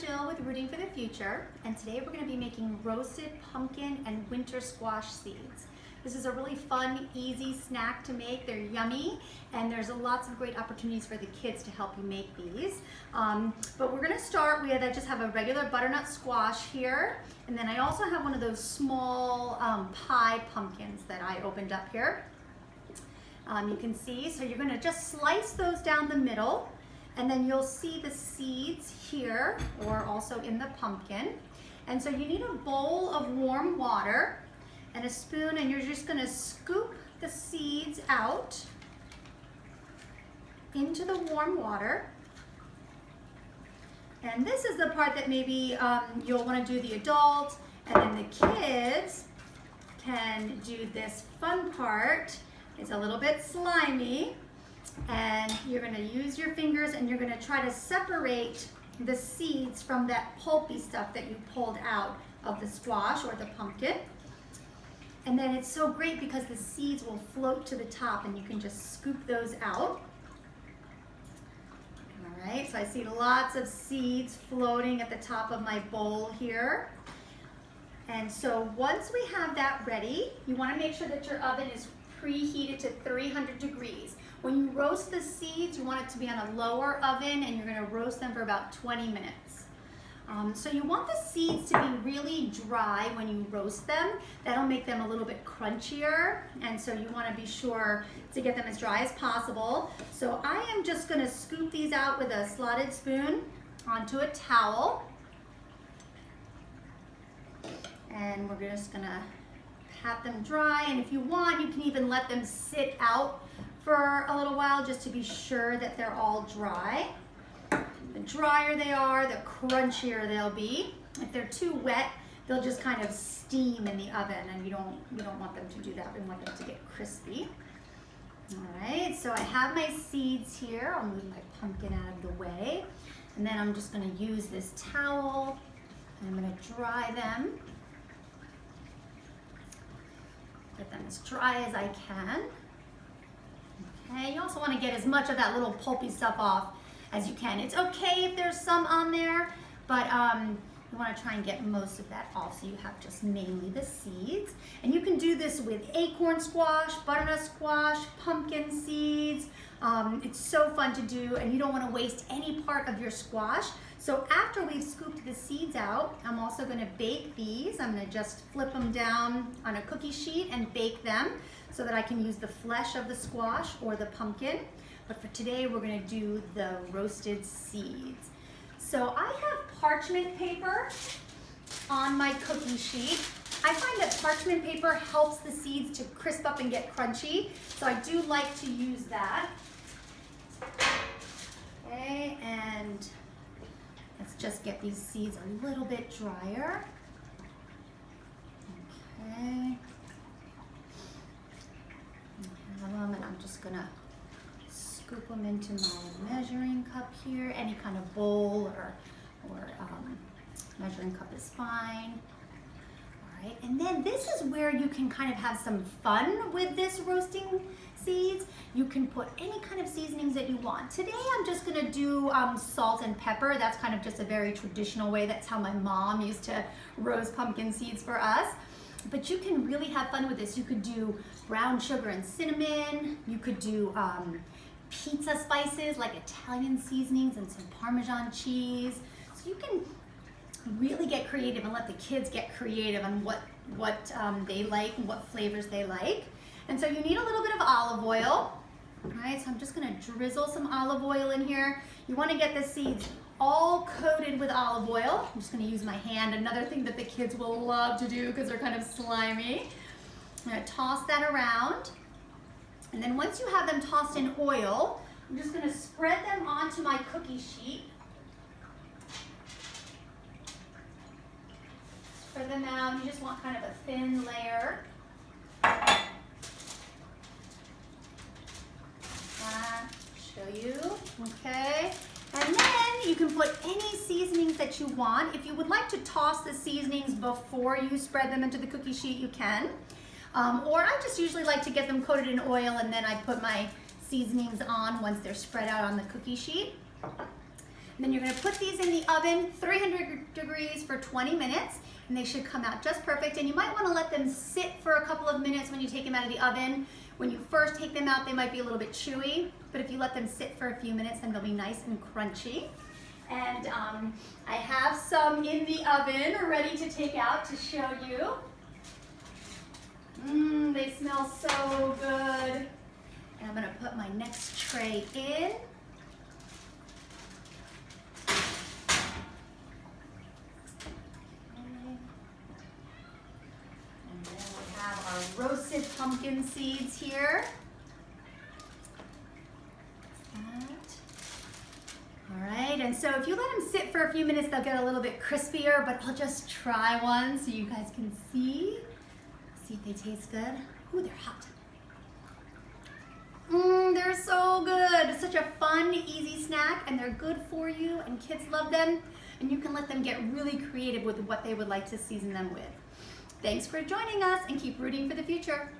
Jill with Rooting for the Future, and today we're going to be making roasted pumpkin and winter squash seeds. This is a really fun, easy snack to make. They're yummy, and there's lots of great opportunities for the kids to help you make these. But we're going to start with, I just have a regular butternut squash here, and then I also have one of those small pie pumpkins that I opened up here. You can see, so you're going to just slice those down the middle. And then you'll see the seeds here, or also in the pumpkin. And so you need a bowl of warm water and a spoon, and you're just gonna scoop the seeds out into the warm water. And this is the part that maybe you'll wanna do the adult, and then the kids can do this fun part. It's a little bit slimy. And you're going to use your fingers and you're going to try to separate the seeds from that pulpy stuff that you pulled out of the squash or the pumpkin. And then it's so great because the seeds will float to the top and you can just scoop those out. All right, so I see lots of seeds floating at the top of my bowl here. And so once we have that ready, you want to make sure that your oven is preheated to 300 degrees. When you roast the seeds, you want it to be on a lower oven, and you're going to roast them for about 20 minutes. So you want the seeds to be really dry when you roast them. That'll make them a little bit crunchier, and so you want to be sure to get them as dry as possible. So I am just going to scoop these out with a slotted spoon onto a towel. And we're just going to pat them dry, and if you want, you can even let them sit out for a little while just to be sure that they're all dry. The drier they are, the crunchier they'll be. If they're too wet, they'll just kind of steam in the oven, and you don't want them to do that. We want them to get crispy. All right, so I have my seeds here. I'll move my pumpkin out of the way, and then I'm just going to use this towel, and I'm going to dry them. Get them as dry as I can. Okay, you also want to get as much of that little pulpy stuff off as you can. It's okay if there's some on there, but you want to try and get most of that off so you have just mainly the seeds. And you can do this with acorn squash, butternut squash, pumpkin seeds. It's so fun to do, and you don't want to waste any part of your squash. So after we've scooped the seeds out, I'm also going to bake these. I'm going to just flip them down on a cookie sheet and bake them so that I can use the flesh of the squash or the pumpkin. But for today, we're going to do the roasted seeds. So I have parchment paper on my cookie sheet. I find that parchment paper helps the seeds to crisp up and get crunchy, so I do like to use that. Okay, and let's just get these seeds a little bit drier. Okay. And I'm just gonna scoop them into my measuring cup here. Any kind of bowl or measuring cup is fine. All right, and then this is where you can kind of have some fun with this roasting seeds. You can put any kind of seasonings that you want. Today I'm just gonna do salt and pepper. That's kind of just a very traditional way. That's how my mom used to roast pumpkin seeds for us. But you can really have fun with this. You could do brown sugar and cinnamon. You could do pizza spices like Italian seasonings and some Parmesan cheese. So you can really get creative and let the kids get creative on what they like and what flavors they like. And so you need a little bit of olive oil. All right, so I'm just gonna drizzle some olive oil in here. You wanna get the seeds all coated with olive oil. I'm just gonna use my hand, another thing that the kids will love to do because they're kind of slimy. I'm gonna toss that around. And then once you have them tossed in oil, I'm just gonna spread them onto my cookie sheet. Spread them out, you just want kind of a thin layer. Show you, okay? And then you can put any seasonings that you want. If you would like to toss the seasonings before you spread them into the cookie sheet, you can. Or I just usually like to get them coated in oil and then I put my seasonings on once they're spread out on the cookie sheet. And then you're gonna put these in the oven, 300 degrees for 20 minutes, and they should come out just perfect. And you might wanna let them sit for a couple of minutes when you take them out of the oven. When you first take them out, they might be a little bit chewy, but if you let them sit for a few minutes, then they'll be nice and crunchy. And I have some in the oven ready to take out to show you. They smell so good. And I'm gonna put my next tray in. And then we have our roasted pumpkin seeds here. All right, and so if you let them sit for a few minutes, they'll get a little bit crispier, but I'll just try one so you guys can see. See if they taste good. Ooh, they're hot. They're so good. It's such a fun, easy snack, and they're good for you, and kids love them, and you can let them get really creative with what they would like to season them with. Thanks for joining us, and keep rooting for the future.